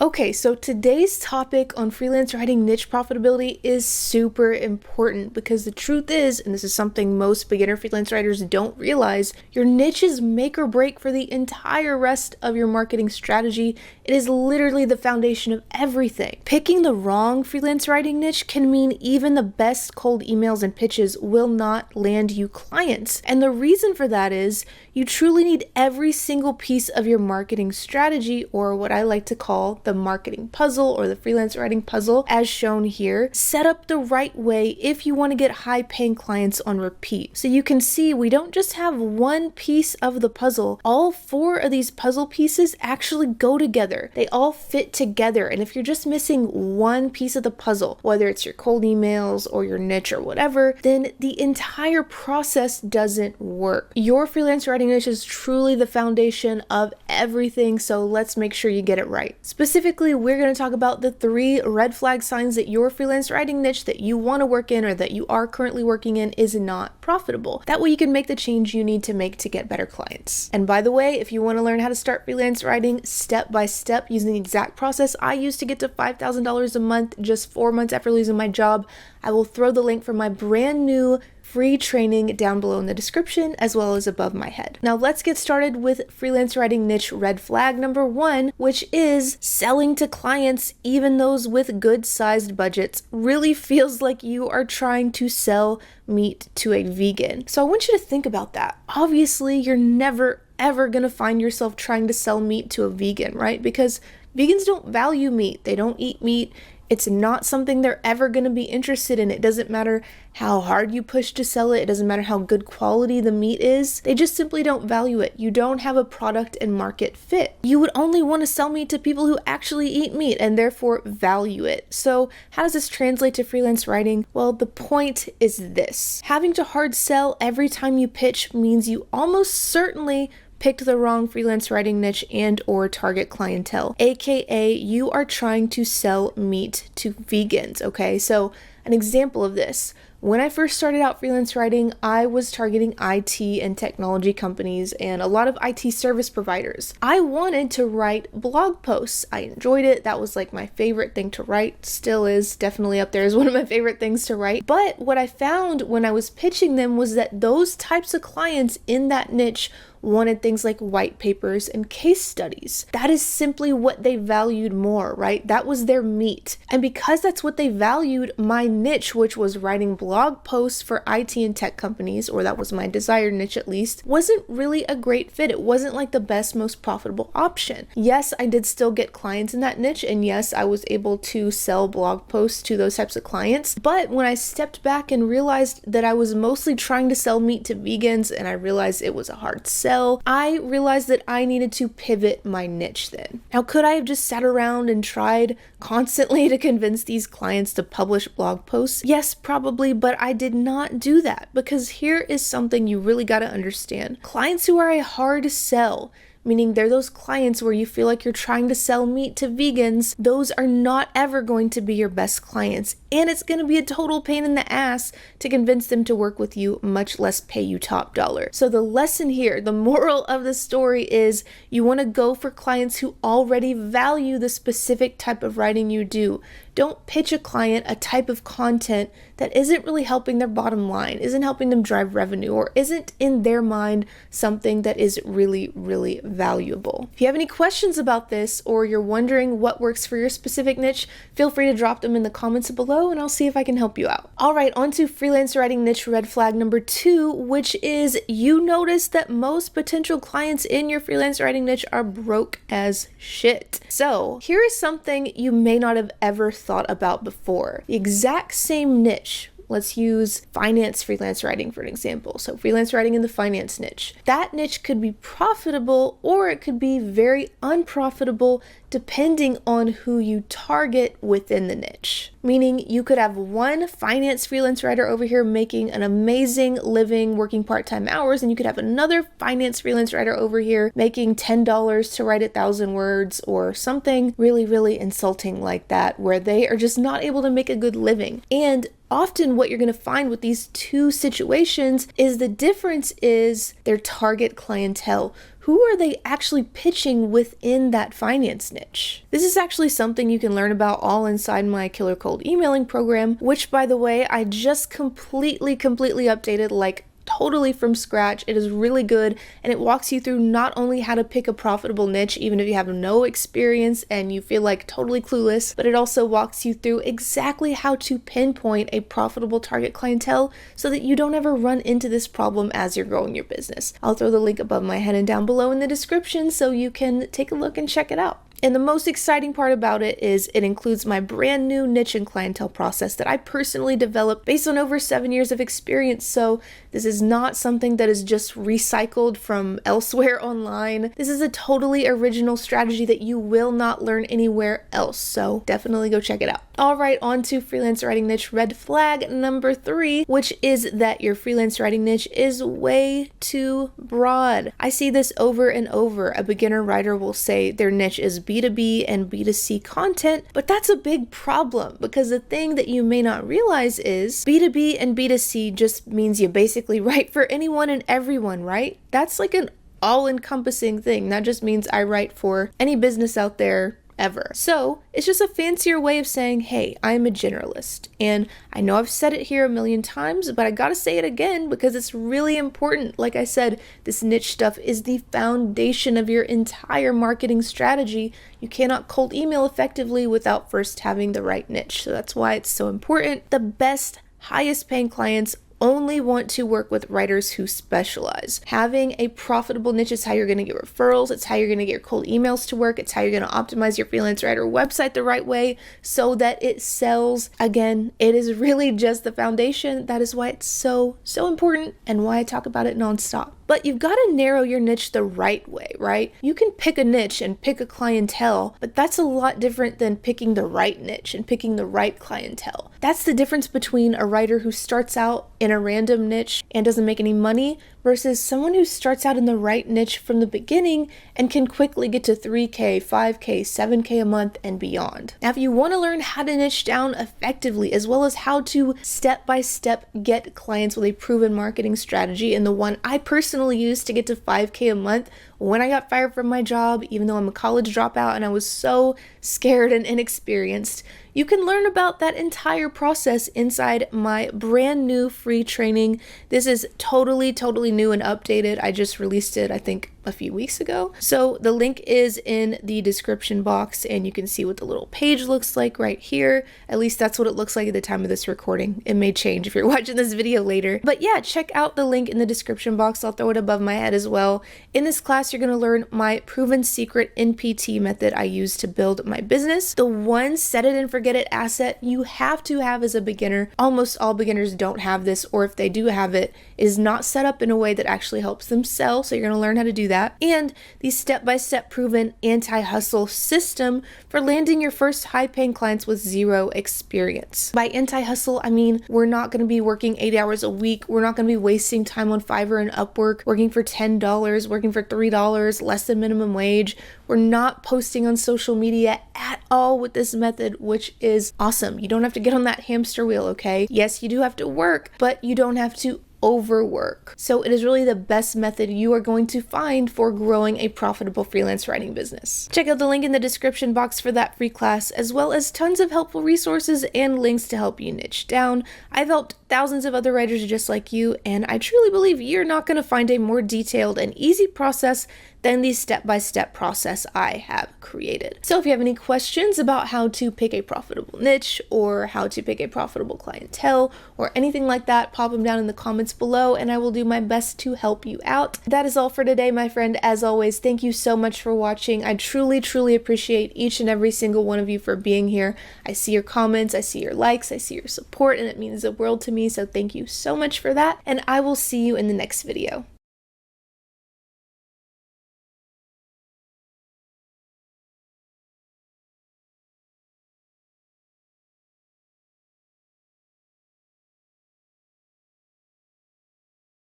Okay, so today's topic on freelance writing niche profitability is super important because the truth is, and this is something most beginner freelance writers don't realize, your niche is make or break for the entire rest of your marketing strategy. It is literally the foundation of everything. Picking the wrong freelance writing niche can mean even the best cold emails and pitches will not land you clients. And the reason for that is you truly need every single piece of your marketing strategy, or what I like to call the marketing puzzle or the freelance writing puzzle, as shown here, set up the right way if you want to get high paying clients on repeat. So you can see we don't just have one piece of the puzzle. All four of these puzzle pieces actually go together. They all fit together. And if you're just missing one piece of the puzzle, whether it's your cold emails or your niche or whatever, then the entire process doesn't work. Your freelance writing niche is truly the foundation of everything, so let's make sure you get it right. Specifically, we're going to talk about the 3 red flag signs that your freelance writing niche that you want to work in or that you are currently working in is not profitable. That way you can make the change you need to make to get better clients. And by the way, if you want to learn how to start freelance writing step by step using the exact process I used to get to $5,000 a month just 4 months after losing my job, I will throw the link for my brand new free training down below in the description as well as above my head. Now let's get started with freelance writing niche red flag number 1, which is selling to clients, even those with good sized budgets, really feels like you are trying to sell meat to a vegan. So I want you to think about that. Obviously, you're never ever gonna find yourself trying to sell meat to a vegan, right? Because vegans don't value meat. They don't eat meat. It's not something they're ever going to be interested in. It doesn't matter how hard you push to sell it. It doesn't matter how good quality the meat is. They just simply don't value it. You don't have a product and market fit. You would only want to sell meat to people who actually eat meat and therefore value it. So how does this translate to freelance writing? Well, the point is this. Having to hard sell every time you pitch means you almost certainly picked the wrong freelance writing niche and or target clientele, aka you are trying to sell meat to vegans, okay? So an example of this, when I first started out freelance writing, I was targeting IT and technology companies and a lot of IT service providers. I wanted to write blog posts. I enjoyed it. That was like my favorite thing to write. Still is, definitely up there as one of my favorite things to write. But what I found when I was pitching them was that those types of clients in that niche wanted things like white papers and case studies. That is simply what they valued more, right? That was their meat. And because that's what they valued, my niche, which was writing blog posts for IT and tech companies, or that was my desired niche at least, wasn't really a great fit. It wasn't like the best, most profitable option. Yes, I did still get clients in that niche, and yes, I was able to sell blog posts to those types of clients. But when I stepped back and realized that I was mostly trying to sell meat to vegans, and I realized it was a hard sell, I realized that I needed to pivot my niche then. Now, could I have just sat around and tried constantly to convince these clients to publish blog posts? Yes, probably, but I did not do that because here is something you really got to understand. Clients who are a hard sell, meaning they're those clients where you feel like you're trying to sell meat to vegans, those are not ever going to be your best clients. And it's going to be a total pain in the ass to convince them to work with you, much less pay you top dollar. So the lesson here, the moral of the story is you want to go for clients who already value the specific type of writing you do. Don't pitch a client a type of content that isn't really helping their bottom line, isn't helping them drive revenue, or isn't in their mind something that is really, really valuable. If you have any questions about this, or you're wondering what works for your specific niche, feel free to drop them in the comments below and I'll see if I can help you out. All right, on to freelance writing niche red flag number 2, which is you notice that most potential clients in your freelance writing niche are broke as shit. So here is something you may not have ever thought about before. The exact same niche. Let's use finance freelance writing for an example. So freelance writing in the finance niche. That niche could be profitable or it could be very unprofitable depending on who you target within the niche. Meaning you could have one finance freelance writer over here making an amazing living working part-time hours, and you could have another finance freelance writer over here making $10 to write 1,000 words or something really, really insulting like that, where they are just not able to make a good living. And often what you're going to find with these two situations is the difference is their target clientele. Who are they actually pitching within that finance niche? This is actually something you can learn about all inside my Killer Cold Emailing program, which, by the way, I just completely updated, like totally from scratch. It is really good, and it walks you through not only how to pick a profitable niche even if you have no experience and you feel like totally clueless, but it also walks you through exactly how to pinpoint a profitable target clientele so that you don't ever run into this problem as you're growing your business. I'll throw the link above my head and down below in the description so you can take a look and check it out. And the most exciting part about it is it includes my brand new niche and clientele process that I personally developed based on over 7 years of experience. So this is not something that is just recycled from elsewhere online. This is a totally original strategy that you will not learn anywhere else. So definitely go check it out. All right, on to freelance writing niche red flag number 3, which is that your freelance writing niche is way too broad. I see this over and over. A beginner writer will say their niche is B2B and B2C content, but that's a big problem because the thing that you may not realize is B2B and B2C just means you basically write for anyone and everyone, right? That's like an all-encompassing thing. That just means I write for any business out there ever. So it's just a fancier way of saying, hey, I'm a generalist. And I know I've said it here a million times, but I gotta say it again because it's really important. Like I said, this niche stuff is the foundation of your entire marketing strategy. You cannot cold email effectively without first having the right niche. So that's why it's so important. The best, highest paying clients only want to work with writers who specialize. Having a profitable niche is how you're going to get referrals. It's how you're going to get your cold emails to work. It's how you're going to optimize your freelance writer website the right way so that it sells. Again, it is really just the foundation. That is why it's so important and why I talk about it nonstop. But you've got to narrow your niche the right way, right? You can pick a niche and pick a clientele, but that's a lot different than picking the right niche and picking the right clientele. That's the difference between a writer who starts out in a random niche and doesn't make any money versus someone who starts out in the right niche from the beginning and can quickly get to 3K, 5K, 7K a month and beyond. Now, if you want to learn how to niche down effectively, as well as how to step-by-step get clients with a proven marketing strategy, and the one I personally used to get to 5K a month when I got fired from my job, even though I'm a college dropout and I was so scared and inexperienced, you can learn about that entire process inside my brand new free training. This is totally new and updated. I just released it, I think, a few weeks ago. So the link is in the description box and you can see what the little page looks like right here. At least that's what it looks like at the time of this recording. It may change if you're watching this video later. But yeah, check out the link in the description box. I'll throw it above my head as well. In this class, you're going to learn my proven secret NPT method I use to build my business. The one set it and forget it asset you have to have as a beginner. Almost all beginners don't have this, or if they do have it, it is not set up in a way that actually helps them sell. So you're going to learn how to do that. And the step-by-step proven anti-hustle system for landing your first high-paying clients with zero experience. By anti-hustle, I mean we're not going to be working 8 hours a week. We're not going to be wasting time on Fiverr and Upwork, working for $10, working for $3, less than minimum wage. We're not posting on social media at all with this method, which is awesome. You don't have to get on that hamster wheel, okay? Yes, you do have to work, but you don't have to overwork. So it is really the best method you are going to find for growing a profitable freelance writing business. Check out the link in the description box for that free class, as well as tons of helpful resources and links to help you niche down. I've helped thousands of other writers just like you, and I truly believe you're not going to find a more detailed and easy process than the step-by-step process I have created. So if you have any questions about how to pick a profitable niche or how to pick a profitable clientele or anything like that, pop them down in the comments below and I will do my best to help you out. That is all for today, my friend. As always, thank you so much for watching. I truly appreciate each and every single one of you for being here. I see your comments, I see your likes, I see your support, and it means the world to me. So thank you so much for that. And I will see you in the next video.